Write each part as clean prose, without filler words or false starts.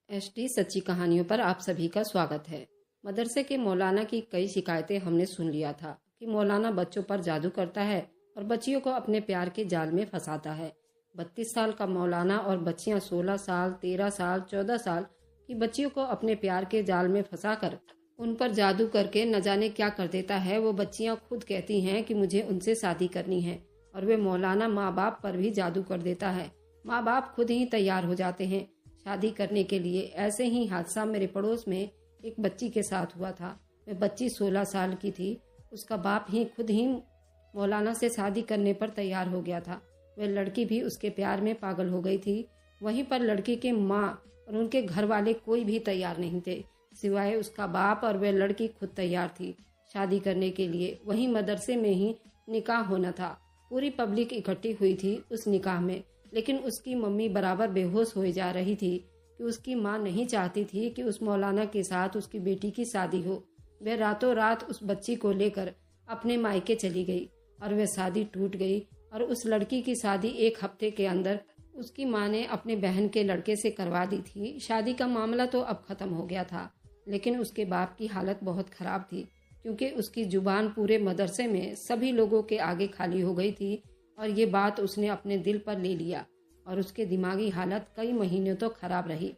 ST सच्ची कहानियों पर आप सभी का स्वागत है। मदरसे के मौलाना की कई शिकायतें हमने सुन लिया था कि मौलाना बच्चों पर जादू करता है और बच्चियों को अपने प्यार के जाल में फंसाता है। 32 साल का मौलाना और बच्चियां 16 साल, 13 साल, 14 साल की बच्चियों को अपने प्यार के जाल में फंसाकर उन पर जादू करके न जाने क्या कर देता है। वो बच्चियां खुद कहती हैं कि मुझे उनसे शादी करनी है और वे मौलाना माँ बाप पर भी जादू कर देता है। माँ बाप खुद ही तैयार हो जाते हैं शादी करने के लिए। ऐसे ही हादसा मेरे पड़ोस में एक बच्ची के साथ हुआ था। वह बच्ची 16 साल की थी। उसका बाप ही खुद ही मौलाना से शादी करने पर तैयार हो गया था। वह लड़की भी उसके प्यार में पागल हो गई थी। वहीं पर लड़की के माँ और उनके घर वाले कोई भी तैयार नहीं थे सिवाय उसका बाप, और वह लड़की खुद तैयार थी शादी करने के लिए। वहीं मदरसे में ही निकाह होना था। पूरी पब्लिक इकट्ठी हुई थी उस निकाह में, लेकिन उसकी मम्मी बराबर बेहोश हो जा रही थी कि उसकी माँ नहीं चाहती थी कि उस मौलाना के साथ उसकी बेटी की शादी हो। वह रातों रात उस बच्ची को लेकर अपने मायके चली गई और वह शादी टूट गई। और उस लड़की की शादी एक हफ्ते के अंदर उसकी माँ ने अपने बहन के लड़के से करवा दी थी। शादी का मामला तो अब खत्म हो गया था, लेकिन उसके बाप की हालत बहुत खराब थी क्योंकि उसकी जुबान पूरे मदरसे में सभी लोगों के आगे खाली हो गई थी और ये बात उसने अपने दिल पर ले लिया और उसके दिमागी हालत कई महीनों तो खराब रही।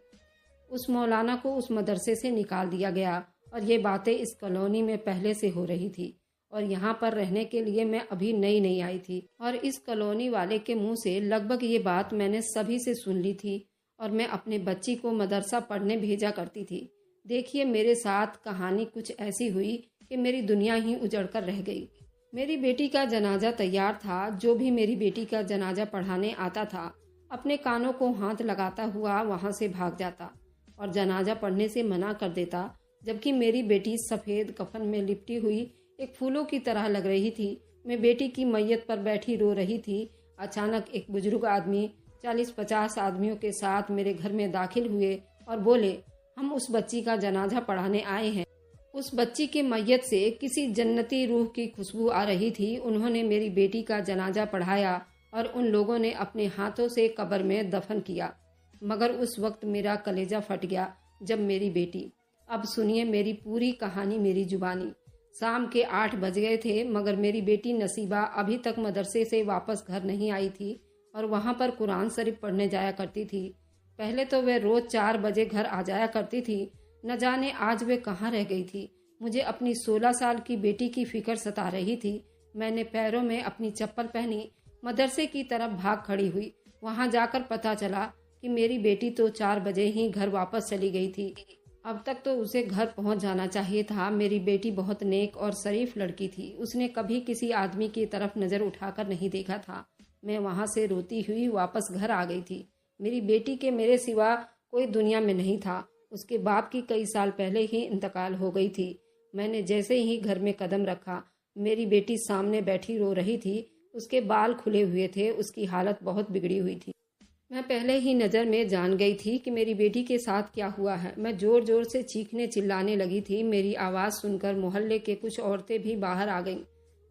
उस मौलाना को उस मदरसे से निकाल दिया गया और ये बातें इस कॉलोनी में पहले से हो रही थी और यहाँ पर रहने के लिए मैं अभी नई आई थी और इस कॉलोनी वाले के मुंह से लगभग ये बात मैंने सभी से सुन ली थी और मैं अपने बच्ची को मदरसा पढ़ने भेजा करती थी। देखिए, मेरे साथ कहानी कुछ ऐसी हुई कि मेरी दुनिया ही उजड़ कर रह गई। मेरी बेटी का जनाजा तैयार था। जो भी मेरी बेटी का जनाजा पढ़ाने आता था अपने कानों को हाथ लगाता हुआ वहां से भाग जाता और जनाजा पढ़ने से मना कर देता, जबकि मेरी बेटी सफेद कफन में लिपटी हुई एक फूलों की तरह लग रही थी। मैं बेटी की मैयत पर बैठी रो रही थी। अचानक एक बुजुर्ग आदमी 40-50 आदमियों के साथ मेरे घर में दाखिल हुए और बोले, हम उस बच्ची का जनाजा पढ़ाने आए हैं। उस बच्ची के मैयत से किसी जन्नती रूह की खुशबू आ रही थी। उन्होंने मेरी बेटी का जनाजा पढ़ाया और उन लोगों ने अपने हाथों से कब्र में दफन किया। मगर उस वक्त मेरा कलेजा फट गया जब मेरी बेटी, अब सुनिए मेरी पूरी कहानी मेरी जुबानी। शाम के 8 बज गए थे मगर मेरी बेटी नसीबा अभी तक मदरसे से वापस घर नहीं आई थी और वहां पर कुरान शरीफ पढ़ने जाया करती थी। पहले तो वह रोज 4 बजे घर आ जाया करती थी। न जाने आज वे कहाँ रह गई थी। मुझे अपनी 16 साल की बेटी की फिक्र सता रही थी। मैंने पैरों में अपनी चप्पल पहनी, मदरसे की तरफ भाग खड़ी हुई। वहां जाकर पता चला कि मेरी बेटी तो 4 बजे ही घर वापस चली गई थी। अब तक तो उसे घर पहुंच जाना चाहिए था। मेरी बेटी बहुत नेक और शरीफ लड़की थी। उसने कभी किसी आदमी की तरफ नजर उठाकर नहीं देखा था। मैं वहां से रोती हुई वापस घर आ गई थी। मेरी बेटी के मेरे सिवा कोई दुनिया में नहीं था। उसके बाप की कई साल पहले ही इंतकाल हो गई थी। मैंने जैसे ही घर में कदम रखा, मेरी बेटी सामने बैठी रो रही थी। उसके बाल खुले हुए थे। उसकी हालत बहुत बिगड़ी हुई थी। मैं पहले ही नज़र में जान गई थी कि मेरी बेटी के साथ क्या हुआ है। मैं जोर जोर से चीखने चिल्लाने लगी थी। मेरी आवाज़ सुनकर मोहल्ले के कुछ औरतें भी बाहर आ गईं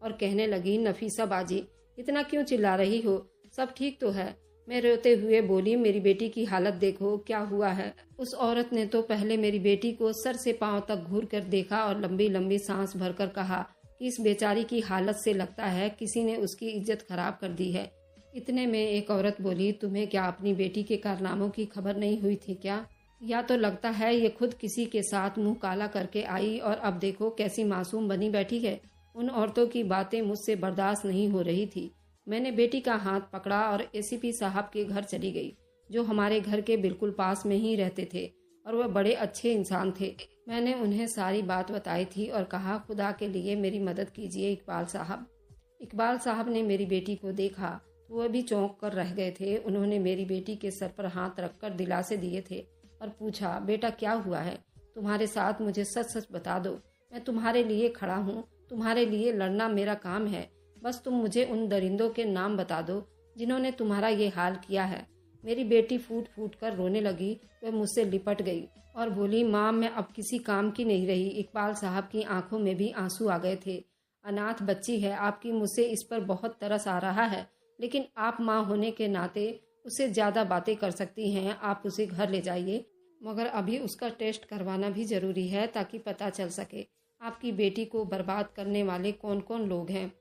और कहने लगी, नफीसा बाजी, इतना क्यों चिल्ला रही हो? सब ठीक तो है? मैं रोते हुए बोली, मेरी बेटी की हालत देखो, क्या हुआ है? उस औरत ने तो पहले मेरी बेटी को सर से पांव तक घूर कर देखा और लंबी लंबी सांस भरकर कहा कि इस बेचारी की हालत से लगता है किसी ने उसकी इज्जत खराब कर दी है। इतने में एक औरत बोली, तुम्हें क्या अपनी बेटी के कारनामों की खबर नहीं हुई थी क्या? या तो लगता है ये खुद किसी के साथ मुंह काला करके आई और अब देखो कैसी मासूम बनी बैठी है। उन औरतों की बातें मुझसे बर्दाश्त नहीं हो रही थी। मैंने बेटी का हाथ पकड़ा और एसीपी साहब के घर चली गई, जो हमारे घर के बिल्कुल पास में ही रहते थे और वह बड़े अच्छे इंसान थे। मैंने उन्हें सारी बात बताई थी और कहा, खुदा के लिए मेरी मदद कीजिए इकबाल साहब। इकबाल साहब ने मेरी बेटी को देखा तो वह भी चौंक कर रह गए थे। उन्होंने मेरी बेटी के सर पर हाथ रखकर दिलासे दिए थे और पूछा, बेटा क्या हुआ है तुम्हारे साथ? मुझे सच सच बता दो। मैं तुम्हारे लिए खड़ा हूँ। तुम्हारे लिए लड़ना मेरा काम है। बस तुम मुझे उन दरिंदों के नाम बता दो जिन्होंने तुम्हारा ये हाल किया है। मेरी बेटी फूट फूट कर रोने लगी। वह मुझसे लिपट गई और बोली, माँ मैं अब किसी काम की नहीं रही। इकबाल साहब की आंखों में भी आंसू आ गए थे। अनाथ बच्ची है आपकी, मुझसे इस पर बहुत तरस आ रहा है, लेकिन आप माँ होने के नाते उससे ज्यादा बातें कर सकती हैं। आप उसे घर ले जाइए मगर अभी उसका टेस्ट करवाना भी ज़रूरी है ताकि पता चल सके आपकी बेटी को बर्बाद करने वाले कौन कौन लोग हैं।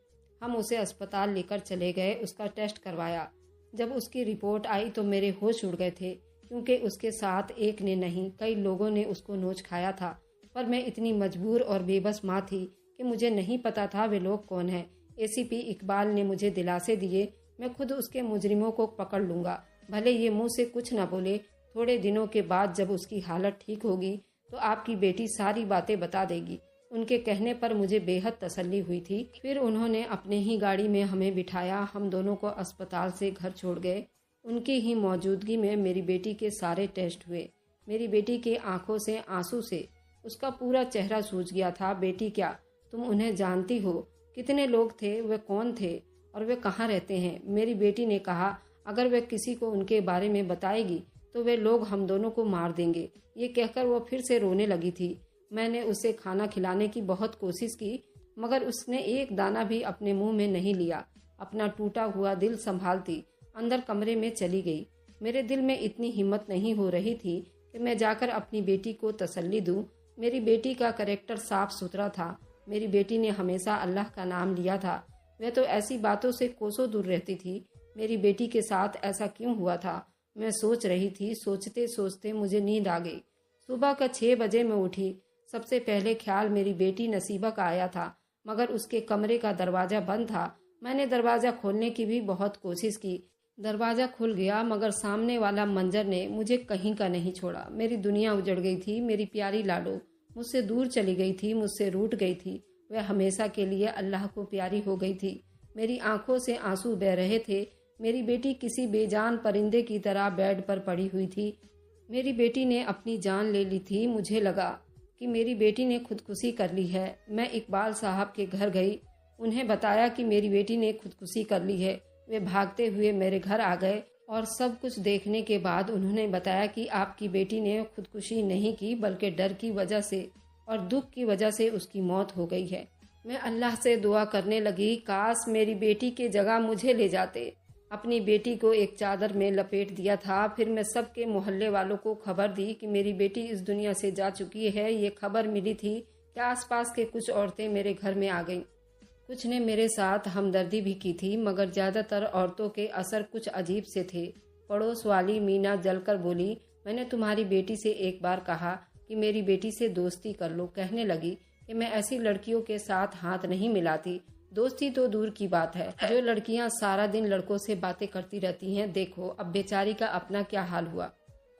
हम उसे अस्पताल लेकर चले गए, उसका टेस्ट करवाया। जब उसकी रिपोर्ट आई तो मेरे होश उड़ गए थे, क्योंकि उसके साथ एक ने नहीं कई लोगों ने उसको नोच खाया था। पर मैं इतनी मजबूर और बेबस माँ थी कि मुझे नहीं पता था वे लोग कौन हैं। एसीपी इकबाल ने मुझे दिलासे दिए, मैं खुद उसके मुजरिमों को पकड़ लूँगा, भले ये मुँह से कुछ न बोले। थोड़े दिनों के बाद जब उसकी हालत ठीक होगी तो आपकी बेटी सारी बातें बता देगी। उनके कहने पर मुझे बेहद तसल्ली हुई थी। फिर उन्होंने अपने ही गाड़ी में हमें बिठाया, हम दोनों को अस्पताल से घर छोड़ गए। उनकी ही मौजूदगी में मेरी बेटी के सारे टेस्ट हुए। मेरी बेटी के आंखों से आंसू से उसका पूरा चेहरा सूज गया था। बेटी क्या तुम उन्हें जानती हो? कितने लोग थे, वे कौन थे और वे कहाँ रहते हैं? मेरी बेटी ने कहा अगर वे किसी को उनके बारे में बताएगी तो वे लोग हम दोनों को मार देंगे। ये कहकर वो फिर से रोने लगी थी। मैंने उसे खाना खिलाने की बहुत कोशिश की, मगर उसने एक दाना भी अपने मुंह में नहीं लिया। अपना टूटा हुआ दिल संभालती अंदर कमरे में चली गई। मेरे दिल में इतनी हिम्मत नहीं हो रही थी कि मैं जाकर अपनी बेटी को तसल्ली दूं। मेरी बेटी का कैरेक्टर साफ सुथरा था। मेरी बेटी ने हमेशा अल्लाह का नाम लिया था। वह तो ऐसी बातों से कोसों दूर रहती थी। मेरी बेटी के साथ ऐसा क्यों हुआ था? मैं सोच रही थी। सोचते सोचते मुझे नींद आ गई। सुबह का 6 बजे मैं उठी। सबसे पहले ख्याल मेरी बेटी नसीबा का आया था, मगर उसके कमरे का दरवाजा बंद था। मैंने दरवाजा खोलने की भी बहुत कोशिश की। दरवाजा खुल गया, मगर सामने वाला मंजर ने मुझे कहीं का नहीं छोड़ा। मेरी दुनिया उजड़ गई थी। मेरी प्यारी लाडो मुझसे दूर चली गई थी, मुझसे रूठ गई थी। वह हमेशा के लिए अल्लाह को प्यारी हो गई थी। मेरी आंखों से आंसू बह रहे थे। मेरी बेटी किसी बेजान परिंदे की तरह बेड पर पड़ी हुई थी। मेरी बेटी ने अपनी जान ले ली थी। मुझे लगा कि मेरी बेटी ने खुदकुशी कर ली है। मैं इकबाल साहब के घर गई, उन्हें बताया कि मेरी बेटी ने खुदकुशी कर ली है। वे भागते हुए मेरे घर आ गए और सब कुछ देखने के बाद उन्होंने बताया कि आपकी बेटी ने खुदकुशी नहीं की, बल्कि डर की वजह से और दुख की वजह से उसकी मौत हो गई है। मैं अल्लाह से दुआ करने लगी, काश मेरी बेटी के जगह मुझे ले जाते। अपनी बेटी को एक चादर में लपेट दिया था। फिर मैं सबके मोहल्ले वालों को खबर दी कि मेरी बेटी इस दुनिया से जा चुकी है। ये खबर मिली थी कि आसपास के कुछ औरतें मेरे घर में आ गईं। कुछ ने मेरे साथ हमदर्दी भी की थी, मगर ज्यादातर औरतों के असर कुछ अजीब से थे। पड़ोस वाली मीना जलकर बोली, मैंने तुम्हारी बेटी से एक बार कहा कि मेरी बेटी से दोस्ती कर लो। कहने लगी कि मैं ऐसी लड़कियों के साथ हाथ नहीं मिलाती। दोस्ती तो दूर की बात है, जो लड़कियां सारा दिन लड़कों से बातें करती रहती हैं। देखो अब बेचारी का अपना क्या हाल हुआ।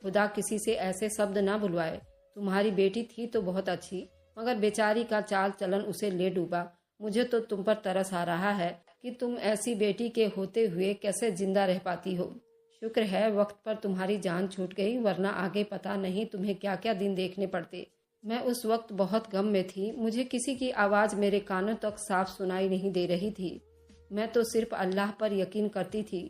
खुदा किसी से ऐसे शब्द ना बुलवाए। तुम्हारी बेटी थी तो बहुत अच्छी, मगर बेचारी का चाल चलन उसे ले डूबा। मुझे तो तुम पर तरस आ रहा है कि तुम ऐसी बेटी के होते हुए कैसे जिंदा रह पाती हो। शुक्र है वक्त पर तुम्हारी जान छूट गई, वरना आगे पता नहीं तुम्हें क्या क्या दिन देखने पड़ते। मैं उस वक्त बहुत गम में थी। मुझे किसी की आवाज़ मेरे कानों तक साफ सुनाई नहीं दे रही थी। मैं तो सिर्फ अल्लाह पर यकीन करती थी।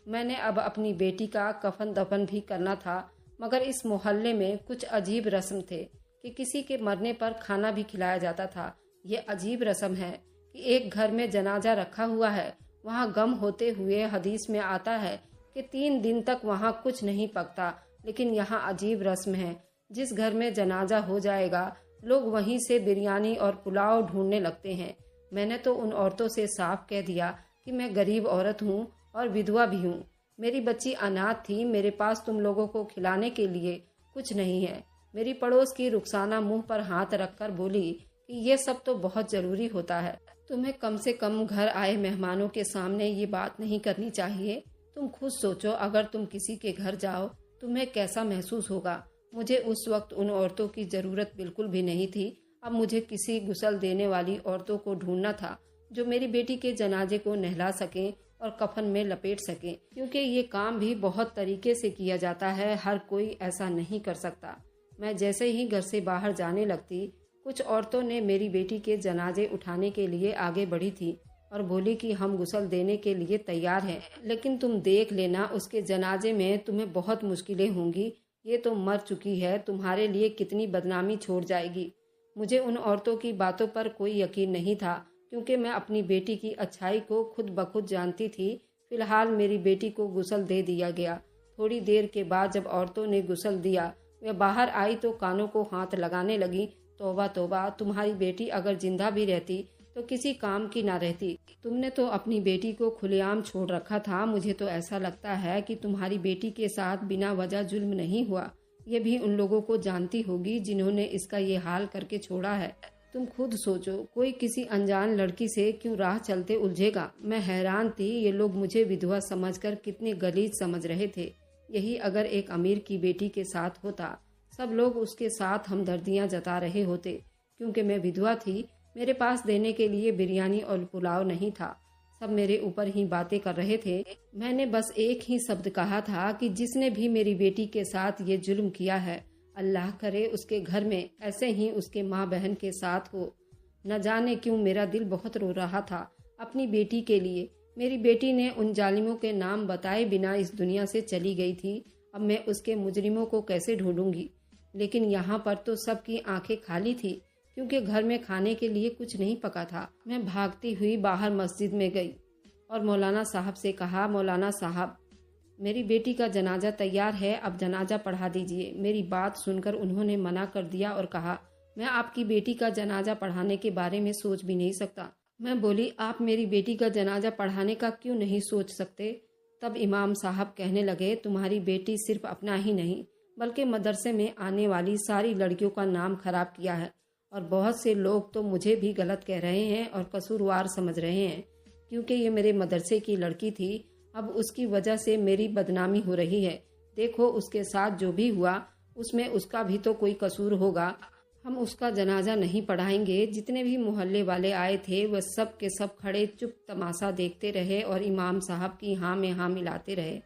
मैंने अब अपनी बेटी का कफन दफन भी करना था, मगर इस मोहल्ले में कुछ अजीब रस्म थे कि किसी के मरने पर खाना भी खिलाया जाता था। ये अजीब रस्म है कि एक घर में जनाजा रखा हुआ है, वहाँ गम होते हुए हदीस में आता है कि 3 दिन तक वहाँ कुछ नहीं पकता। लेकिन यहाँ अजीब रस्म है, जिस घर में जनाजा हो जाएगा लोग वहीं से बिरयानी और पुलाव ढूंढने लगते हैं। मैंने तो उन औरतों से साफ कह दिया कि मैं गरीब औरत हूँ और विधवा भी हूँ। मेरी बच्ची अनाथ थी। मेरे पास तुम लोगों को खिलाने के लिए कुछ नहीं है। मेरी पड़ोस की रुखसाना मुंह पर हाथ रखकर बोली कि ये सब तो बहुत जरूरी होता है। तुम्हें कम से कम घर आए मेहमानों के सामने ये बात नहीं करनी चाहिए। तुम खुद सोचो, अगर तुम किसी के घर जाओ तुम्हें कैसा महसूस होगा। मुझे उस वक्त उन औरतों की जरूरत बिल्कुल भी नहीं थी। अब मुझे किसी गुस्ल देने वाली औरतों को ढूंढना था जो मेरी बेटी के जनाजे को नहला सकें और कफन में लपेट सकें, क्योंकि ये काम भी बहुत तरीके से किया जाता है, हर कोई ऐसा नहीं कर सकता। मैं जैसे ही घर से बाहर जाने लगती, कुछ औरतों ने मेरी बेटी के जनाजे उठाने के लिए आगे बढ़ी थी और बोली कि हम गुस्ल देने के लिए तैयार हैं, लेकिन तुम देख लेना उसके जनाजे में तुम्हें बहुत मुश्किलें होंगी। ये तो मर चुकी है, तुम्हारे लिए कितनी बदनामी छोड़ जाएगी। मुझे उन औरतों की बातों पर कोई यकीन नहीं था, क्योंकि मैं अपनी बेटी की अच्छाई को खुद ब खुद जानती थी। फिलहाल मेरी बेटी को गुस्ल दे दिया गया। थोड़ी देर के बाद जब औरतों ने गुस्ल दिया वे बाहर आई तो कानों को हाथ लगाने लगी। तौबा तौबा, तुम्हारी बेटी अगर जिंदा भी रहती तो किसी काम की ना रहती। तुमने तो अपनी बेटी को खुलेआम छोड़ रखा था। मुझे तो ऐसा लगता है कि तुम्हारी बेटी के साथ बिना वजह जुल्म नहीं हुआ। ये भी उन लोगों को जानती होगी जिन्होंने इसका ये हाल करके छोड़ा है। तुम खुद सोचो, कोई किसी अनजान लड़की से क्यों राह चलते उलझेगा। मैं हैरान थी, ये लोग मुझे विधवा समझकर कितने गलीज समझ रहे थे। यही अगर एक अमीर की बेटी के साथ होता, सब लोग उसके साथ हमदर्दियां जता रहे होते। क्योंकि मैं विधवा थी, मेरे पास देने के लिए बिरयानी और पुलाव नहीं था। सब मेरे ऊपर ही बातें कर रहे थे। मैंने बस एक ही शब्द कहा था कि जिसने भी मेरी बेटी के साथ ये जुल्म किया है, अल्लाह करे उसके घर में ऐसे ही उसके माँ बहन के साथ हो। न जाने क्यों मेरा दिल बहुत रो रहा था अपनी बेटी के लिए। मेरी बेटी ने उन जालिमों के नाम बताए बिना इस दुनिया से चली गई थी। अब मैं उसके मुजरिमों को कैसे ढूंढूंगी। लेकिन यहाँ पर तो सबकी आंखें खाली थी, क्योंकि घर में खाने के लिए कुछ नहीं पका था। मैं भागती हुई बाहर मस्जिद में गई और मौलाना साहब से कहा, मौलाना साहब, मेरी बेटी का जनाजा तैयार है, अब जनाजा पढ़ा दीजिए। मेरी बात सुनकर उन्होंने मना कर दिया और कहा, मैं आपकी बेटी का जनाजा पढ़ाने के बारे में सोच भी नहीं सकता। मैं बोली, आप मेरी बेटी का जनाजा पढ़ाने का क्यों नहीं सोच सकते। तब इमाम साहब कहने लगे, तुम्हारी बेटी सिर्फ अपना ही नहीं बल्कि मदरसे में आने वाली सारी लड़कियों का नाम खराब किया है, और बहुत से लोग तो मुझे भी गलत कह रहे हैं और कसूरवार समझ रहे हैं। क्योंकि ये मेरे मदरसे की लड़की थी, अब उसकी वजह से मेरी बदनामी हो रही है। देखो, उसके साथ जो भी हुआ उसमें उसका भी तो कोई कसूर होगा। हम उसका जनाजा नहीं पढ़ाएंगे। जितने भी मोहल्ले वाले आए थे वह सब के सब खड़े चुप तमाशा देखते रहे और इमाम साहब की हाँ में हाँ मिलाते रहे।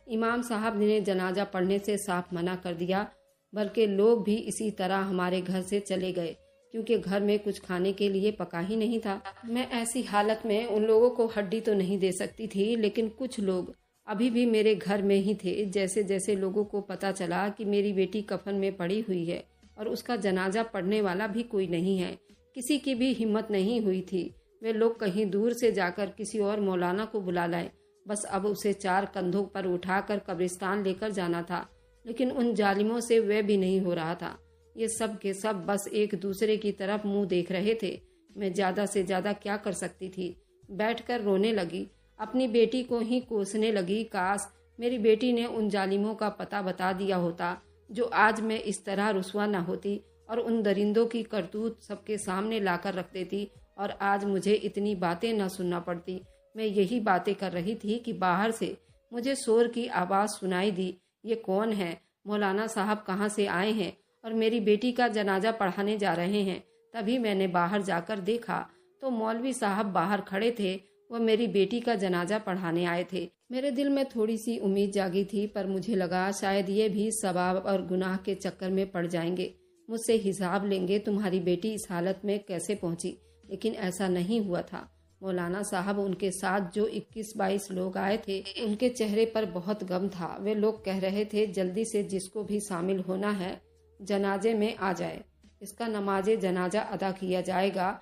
इमाम साहब ने जनाजा पढ़ने से साफ मना कर दिया, बल्कि लोग भी इसी तरह हमारे घर से चले गए, क्योंकि घर में कुछ खाने के लिए पका ही नहीं था। मैं ऐसी हालत में उन लोगों को हड्डी तो नहीं दे सकती थी, लेकिन कुछ लोग अभी भी मेरे घर में ही थे। जैसे जैसे लोगों को पता चला कि मेरी बेटी कफन में पड़ी हुई है और उसका जनाजा पढ़ने वाला भी कोई नहीं है, किसी की भी हिम्मत नहीं हुई थी। वे लोग कहीं दूर से जाकर किसी और मौलाना को बुला लाए। बस अब उसे 4 कंधों पर उठाकर कब्रिस्तान लेकर जाना था, लेकिन उन जालिमों से वह भी नहीं हो रहा था। ये सब के सब बस एक दूसरे की तरफ मुंह देख रहे थे। मैं ज्यादा से ज्यादा क्या कर सकती थी। बैठकर रोने लगी, अपनी बेटी को ही कोसने लगी। काश मेरी बेटी ने उन जालिमों का पता बता दिया होता, जो आज मैं इस तरह रुसवा न होती और उन दरिंदों की करतूत सबके सामने लाकर रख देती और आज मुझे इतनी बातें न सुनना पड़ती। मैं यही बातें कर रही थी कि बाहर से मुझे शोर की आवाज़ सुनाई दी। ये कौन है? मौलाना साहब कहाँ से आए हैं और मेरी बेटी का जनाजा पढ़ाने जा रहे हैं। तभी मैंने बाहर जाकर देखा तो मौलवी साहब बाहर खड़े थे। वह मेरी बेटी का जनाजा पढ़ाने आए थे। मेरे दिल में थोड़ी सी उम्मीद जागी थी, पर मुझे लगा शायद ये भी सवाब और गुनाह के चक्कर में पड़ जाएंगे, मुझसे हिसाब लेंगे तुम्हारी बेटी इस हालत में कैसे पहुंची। लेकिन ऐसा नहीं हुआ था। मौलाना साहब उनके साथ जो 21-22 लोग आए थे, उनके चेहरे पर बहुत गम था। वे लोग कह रहे थे, जल्दी से जिसको भी शामिल होना है जनाजे में आ जाए, इसका नमाजे जनाजा अदा किया जाएगा।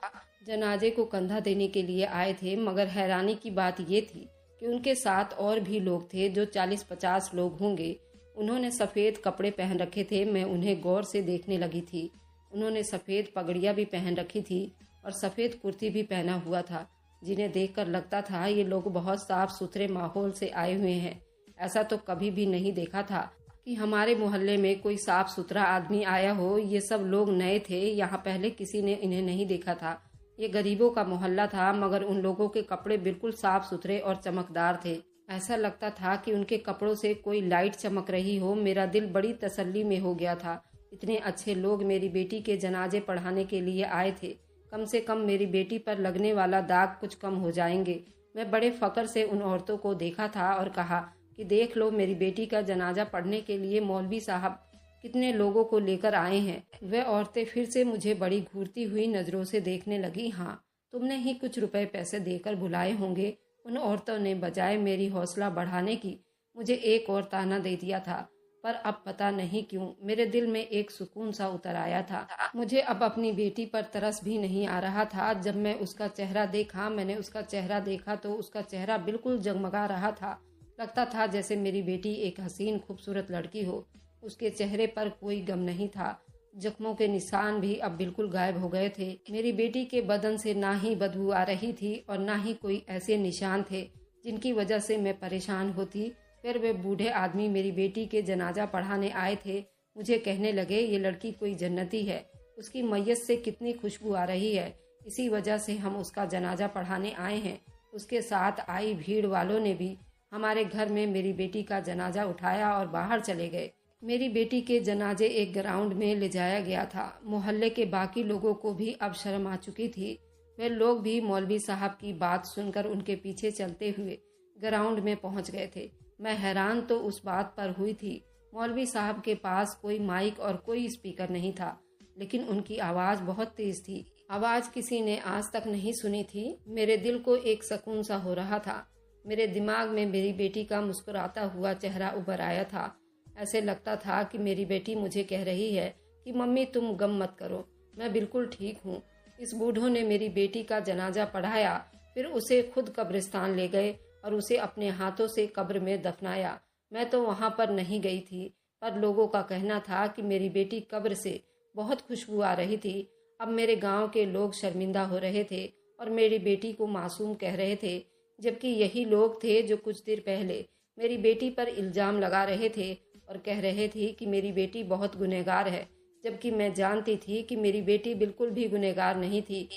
जनाजे को कंधा देने के लिए आए थे, मगर हैरानी की बात ये थी कि उनके साथ और भी लोग थे, जो 40-50 लोग होंगे। उन्होंने सफ़ेद कपड़े पहन रखे थे। मैं उन्हें गौर से देखने लगी थी। उन्होंने सफ़ेद पगड़ियाँ भी पहन रखी थी और सफ़ेद कुर्ती भी पहना हुआ था, जिन्हें देखकर लगता था ये लोग बहुत साफ सुथरे माहौल से आए हुए हैं। ऐसा तो कभी भी नहीं देखा था कि हमारे मोहल्ले में कोई साफ सुथरा आदमी आया हो। ये सब लोग नए थे, यहाँ पहले किसी ने इन्हें नहीं देखा था। ये गरीबों का मोहल्ला था, मगर उन लोगों के कपड़े बिल्कुल साफ सुथरे और चमकदार थे। ऐसा लगता था कि उनके कपड़ों से कोई लाइट चमक रही हो। मेरा दिल बड़ी तसल्ली में हो गया था। इतने अच्छे लोग मेरी बेटी के जनाजे पढ़ाने के लिए आए थे। कम से कम मेरी बेटी पर लगने वाला दाग कुछ कम हो जाएंगे। मैं बड़े फक्र से उन औरतों को देखा था और कहा कि देख लो, मेरी बेटी का जनाजा पढ़ने के लिए मौलवी साहब कितने लोगों को लेकर आए हैं। वह औरतें फिर से मुझे बड़ी घूरती हुई नजरों से देखने लगी। हाँ, तुमने ही कुछ रुपए पैसे देकर बुलाए होंगे। उन औरतों ने बजाय मेरी हौसला बढ़ाने की मुझे एक और ताना दे दिया था। पर अब पता नहीं क्यों मेरे दिल में एक सुकून सा उतर आया था। मुझे अब अपनी बेटी पर तरस भी नहीं आ रहा था। जब मैं उसका चेहरा देखा, मैंने उसका चेहरा देखा तो उसका चेहरा बिल्कुल जगमगा रहा था। लगता था जैसे मेरी बेटी एक हसीन खूबसूरत लड़की हो। उसके चेहरे पर कोई गम नहीं था। जख्मों के निशान भी अब बिल्कुल गायब हो गए थे। मेरी बेटी के बदन से ना ही बदबू आ रही थी और ना ही कोई ऐसे निशान थे जिनकी वजह से मैं परेशान होती। फिर वे बूढ़े आदमी मेरी बेटी के जनाजा पढ़ाने आए थे। मुझे कहने लगे, ये लड़की कोई जन्नती है, उसकी मैयत से कितनी खुशबू आ रही है, इसी वजह से हम उसका जनाजा पढ़ाने आए हैं। उसके साथ आई भीड़ वालों ने भी हमारे घर में मेरी बेटी का जनाजा उठाया और बाहर चले गए। मेरी बेटी के जनाजे एक ग्राउंड में ले जाया गया था। मोहल्ले के बाकी लोगों को भी अब शर्म आ चुकी थी। वे लोग भी मौलवी साहब की बात सुनकर उनके पीछे चलते हुए ग्राउंड में पहुंच गए थे। मैं हैरान तो उस बात पर हुई थी, मौलवी साहब के पास कोई माइक और कोई स्पीकर नहीं था, लेकिन उनकी आवाज़ बहुत तेज थी। आवाज़ किसी ने आज तक नहीं सुनी थी। मेरे दिल को एक सुकून सा हो रहा था। मेरे दिमाग में मेरी बेटी का मुस्कुराता हुआ चेहरा उभर आया था। ऐसे लगता था कि मेरी बेटी मुझे कह रही है कि मम्मी तुम गम मत करो, मैं बिल्कुल ठीक हूँ। इस बूढ़ों ने मेरी बेटी का जनाजा पढ़ाया, फिर उसे खुद कब्रिस्तान ले गए और उसे अपने हाथों से कब्र में दफनाया। मैं तो वहाँ पर नहीं गई थी, पर लोगों का कहना था कि मेरी बेटी कब्र से बहुत खुशबू आ रही थी। अब मेरे गांव के लोग शर्मिंदा हो रहे थे और मेरी बेटी को मासूम कह रहे थे, जबकि यही लोग थे जो कुछ देर पहले मेरी बेटी पर इल्ज़ाम लगा रहे थे और कह रहे थे कि मेरी बेटी बहुत गुनहगार है, जबकि मैं जानती थी कि मेरी बेटी बिल्कुल भी गुनहगार नहीं थी।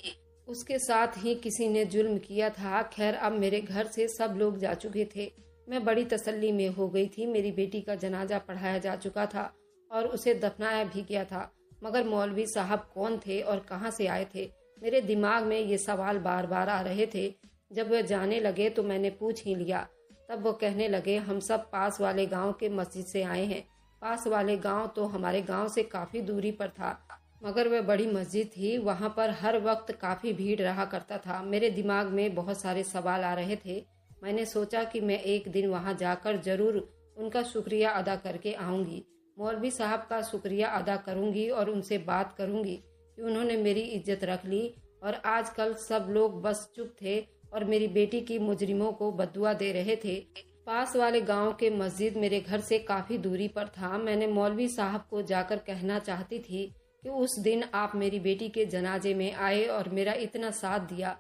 उसके साथ ही किसी ने जुल्म किया था। खैर, अब मेरे घर से सब लोग जा चुके थे। मैं बड़ी तसल्ली में हो गई थी। मेरी बेटी का जनाजा पढ़ाया जा चुका था और उसे दफनाया भी गया था, मगर मौलवी साहब कौन थे और कहाँ से आए थे? मेरे दिमाग में ये सवाल बार बार आ रहे थे। जब वह जाने लगे तो मैंने पूछ ही लिया। तब वो कहने लगे, हम सब पास वाले गांव के मस्जिद से आए हैं। पास वाले गांव तो हमारे गांव से काफ़ी दूरी पर था, मगर वह बड़ी मस्जिद थी, वहां पर हर वक्त काफ़ी भीड़ रहा करता था। मेरे दिमाग में बहुत सारे सवाल आ रहे थे। मैंने सोचा कि मैं एक दिन वहां जाकर ज़रूर उनका शुक्रिया अदा करके आऊँगी। मौलवी साहब का शुक्रिया अदा करूँगी और उनसे बात करूँगी कि उन्होंने मेरी इज्जत रख ली। और आजकल सब लोग बस चुप थे और मेरी बेटी की मुजरिमों को बद्दुआ दे रहे थे। पास वाले गांव के मस्जिद मेरे घर से काफ़ी दूरी पर था। मैंने मौलवी साहब को जाकर कहना चाहती थी कि उस दिन आप मेरी बेटी के जनाजे में आए और मेरा इतना साथ दिया।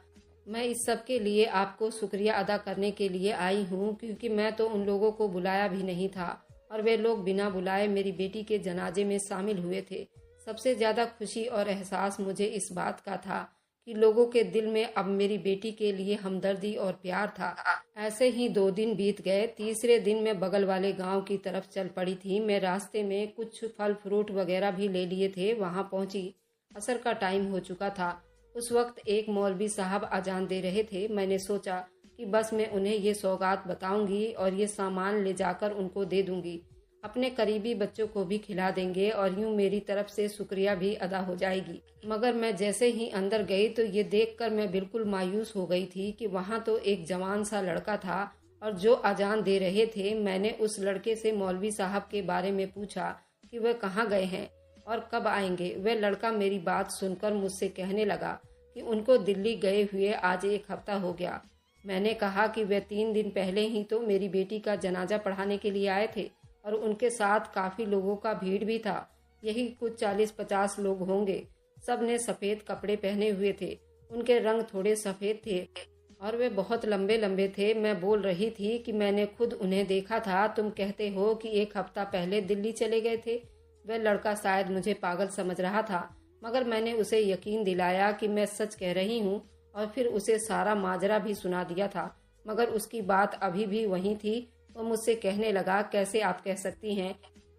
मैं इस सब के लिए आपको शुक्रिया अदा करने के लिए आई हूँ, क्योंकि मैं तो उन लोगों को बुलाया भी नहीं था और वे लोग बिना बुलाए मेरी बेटी के जनाजे में शामिल हुए थे। सबसे ज़्यादा खुशी और एहसास मुझे इस बात का था कि लोगों के दिल में अब मेरी बेटी के लिए हमदर्दी और प्यार था। ऐसे ही 2 दिन बीत गए। तीसरे दिन मैं बगल वाले गांव की तरफ चल पड़ी थी। मैं रास्ते में कुछ फल फ्रूट वगैरह भी ले लिए थे। वहां पहुंची, असर का टाइम हो चुका था। उस वक्त एक मौलवी साहब अजान दे रहे थे। मैंने सोचा कि बस मैं उन्हें ये सौगात बताऊंगी और ये सामान ले जाकर उनको दे दूंगी। अपने करीबी बच्चों को भी खिला देंगे और यूं मेरी तरफ से शुक्रिया भी अदा हो जाएगी। मगर मैं जैसे ही अंदर गई तो ये देखकर मैं बिल्कुल मायूस हो गई थी कि वहाँ तो एक जवान सा लड़का था और जो अजान दे रहे थे। मैंने उस लड़के से मौलवी साहब के बारे में पूछा कि वह कहाँ गए हैं और कब आएंगे। वह लड़का मेरी बात सुनकर मुझसे कहने लगा कि उनको दिल्ली गए हुए आज 1 हफ्ता हो गया। मैंने कहा कि वे 3 दिन पहले ही तो मेरी बेटी का जनाजा पढ़ाने के लिए आए थे और उनके साथ काफ़ी लोगों का भीड़ भी था। यही कुछ 40-50 लोग होंगे। सब ने सफ़ेद कपड़े पहने हुए थे। उनके रंग थोड़े सफ़ेद थे और वे बहुत लंबे लंबे थे। मैं बोल रही थी कि मैंने खुद उन्हें देखा था। तुम कहते हो कि 1 हफ्ता पहले दिल्ली चले गए थे। वह लड़का शायद मुझे पागल समझ रहा था, मगर मैंने उसे यकीन दिलाया कि मैं सच कह रही हूँ और फिर उसे सारा माजरा भी सुना दिया था। मगर उसकी बात अभी भी वहीं थी। वो मुझसे कहने लगा, कैसे आप कह सकती हैं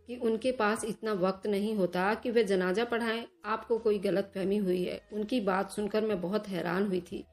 कि उनके पास इतना वक्त नहीं होता कि वे जनाजा पढ़ाएं? आपको कोई गलत फहमी हुई है। उनकी बात सुनकर मैं बहुत हैरान हुई थी।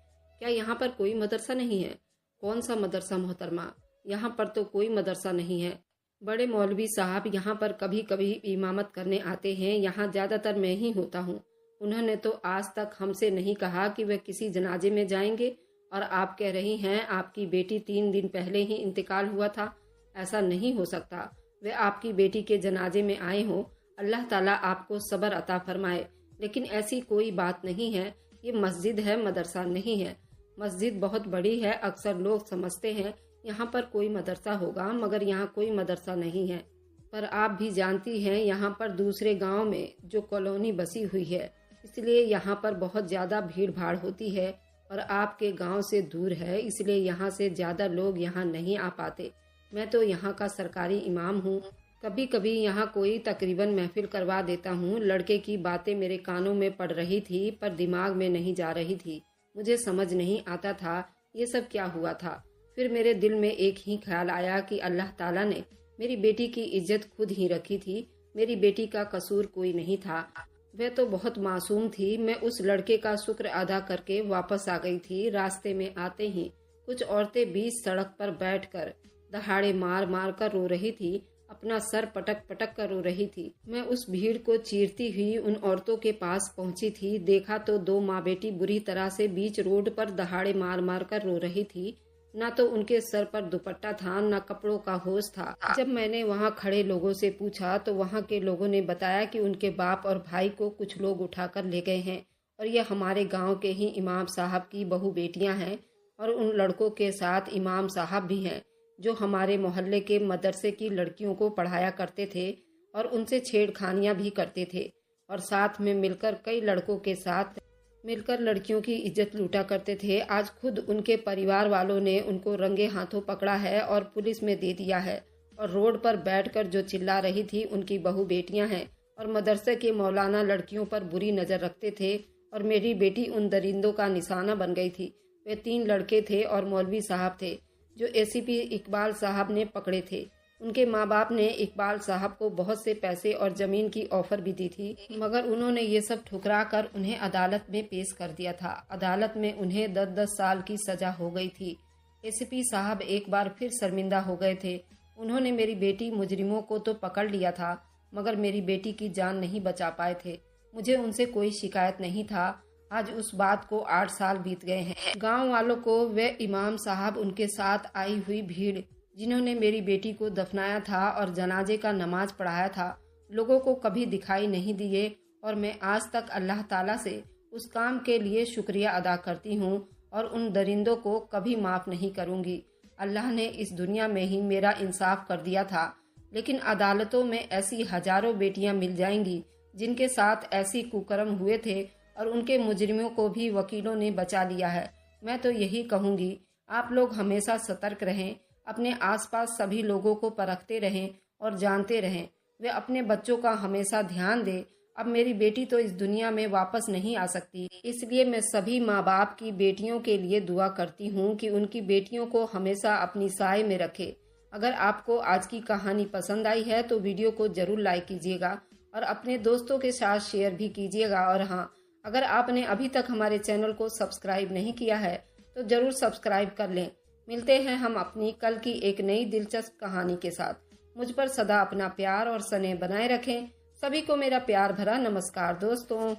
क्या यहाँ पर कोई मदरसा नहीं है? कौन सा मदरसा मोहतरमा? यहाँ पर तो कोई मदरसा नहीं है। बड़े मौलवी साहब यहाँ पर कभी कभी इमामत करने आते हैं। यहाँ ज़्यादातर मैं ही होता हूँ। उन्होंने तो आज तक हमसे नहीं कहा कि वे किसी जनाजे में जाएंगे और आप कह रही हैं आपकी बेटी 3 दिन पहले ही इंतकाल हुआ था। ऐसा नहीं हो सकता। वे आपकी बेटी के जनाजे में आए हों। अल्लाह ताला आपको सब्र अता फरमाए। लेकिन ऐसी कोई बात नहीं है। ये मस्जिद है, मदरसा नहीं है। मस्जिद बहुत बड़ी है। अक्सर लोग समझते हैं यहाँ पर कोई मदरसा होगा, मगर यहाँ कोई मदरसा नहीं है। पर आप भी जानती हैं यहाँ पर दूसरे गांव में जो कॉलोनी बसी हुई है, इसलिए यहाँ पर बहुत ज़्यादा भीड़ भाड़ होती है और आपके गांव से दूर है, इसलिए यहाँ से ज़्यादा लोग यहाँ नहीं आ पाते। मैं तो यहाँ का सरकारी इमाम हूँ। कभी कभी यहाँ कोई तकरीबन महफिल करवा देता हूँ। लड़के की बातें मेरे कानों में पड़ रही थी पर दिमाग में नहीं जा रही थी। मुझे समझ नहीं आता था ये सब क्या हुआ था। फिर मेरे दिल में एक ही ख्याल आया कि अल्लाह ताला ने मेरी बेटी की इज्जत खुद ही रखी थी। मेरी बेटी का कसूर कोई नहीं था, वह तो बहुत मासूम थी। मैं उस लड़के का शुक्र अदा करके वापस आ गई थी। रास्ते में आते ही कुछ औरतें बीच सड़क पर बैठकर दहाड़े मार मार कर रो रही थी, अपना सर पटक पटक कर रो रही थी। मैं उस भीड़ को चीरती हुई उन औरतों के पास पहुंची थी। देखा तो दो माँ बेटी बुरी तरह से बीच रोड पर दहाड़े मार मार कर रो रही थी। ना तो उनके सर पर दुपट्टा था, ना कपड़ों का होश था। जब मैंने वहाँ खड़े लोगों से पूछा तो वहाँ के लोगों ने बताया कि उनके बाप और भाई को कुछ लोग उठाकर ले गए हैं और ये हमारे गांव के ही इमाम साहब की बहू बेटियां हैं और उन लड़कों के साथ इमाम साहब भी हैं जो हमारे मोहल्ले के मदरसे की लड़कियों को पढ़ाया करते थे और उनसे छेड़खानियां भी करते थे और साथ में मिलकर कई लड़कों के साथ मिलकर लड़कियों की इज्जत लूटा करते थे। आज खुद उनके परिवार वालों ने उनको रंगे हाथों पकड़ा है और पुलिस में दे दिया है और रोड पर बैठकर जो चिल्ला रही थी उनकी बहू बेटियां हैं और मदरसे के मौलाना लड़कियों पर बुरी नज़र रखते थे और मेरी बेटी उन दरिंदों का निशाना बन गई थी। वे 3 लड़के थे और मौलवी साहब थे जो एसीपी इकबाल साहब ने पकड़े थे। उनके माँ बाप ने इकबाल साहब को बहुत से पैसे और जमीन की ऑफर भी दी थी, मगर उन्होंने ये सब ठुकरा कर उन्हें अदालत में पेश कर दिया था। अदालत में उन्हें 10-10 साल की सजा हो गई थी। एसीपी साहब एक बार फिर शर्मिंदा हो गए थे। उन्होंने मेरी बेटी मुजरिमों को तो पकड़ लिया था मगर मेरी बेटी की जान नहीं बचा पाए थे। मुझे उनसे कोई शिकायत नहीं था। आज उस बात को 8 साल बीत गए हैं। गांव वालों को वे इमाम साहब, उनके साथ आई हुई भीड़ जिन्होंने मेरी बेटी को दफनाया था और जनाजे का नमाज पढ़ाया था, लोगों को कभी दिखाई नहीं दिए और मैं आज तक अल्लाह ताला से उस काम के लिए शुक्रिया अदा करती हूँ और उन दरिंदों को कभी माफ़ नहीं करूँगी। अल्लाह ने इस दुनिया में ही मेरा इंसाफ कर दिया था, लेकिन अदालतों में ऐसी हजारों बेटियां मिल जाएंगी जिनके साथ ऐसी कुकर्म हुए थे और उनके मुजरिमों को भी वकीलों ने बचा लिया है। मैं तो यही कहूँगी, आप लोग हमेशा सतर्क रहें, अपने आसपास सभी लोगों को परखते रहें और जानते रहें। वे अपने बच्चों का हमेशा ध्यान दें। अब मेरी बेटी तो इस दुनिया में वापस नहीं आ सकती, इसलिए मैं सभी माँ बाप की बेटियों के लिए दुआ करती हूँ कि उनकी बेटियों को हमेशा अपनी साए में रखे। अगर आपको आज की कहानी पसंद आई है तो वीडियो को जरूर लाइक कीजिएगा और अपने दोस्तों के साथ शेयर भी कीजिएगा। और हाँ, अगर आपने अभी तक हमारे चैनल को सब्सक्राइब नहीं किया है तो जरूर सब्सक्राइब कर लें। मिलते हैं हम अपनी कल की एक नई दिलचस्प कहानी के साथ। मुझ पर सदा अपना प्यार और स्नेह बनाए रखें। सभी को मेरा प्यार भरा नमस्कार दोस्तों।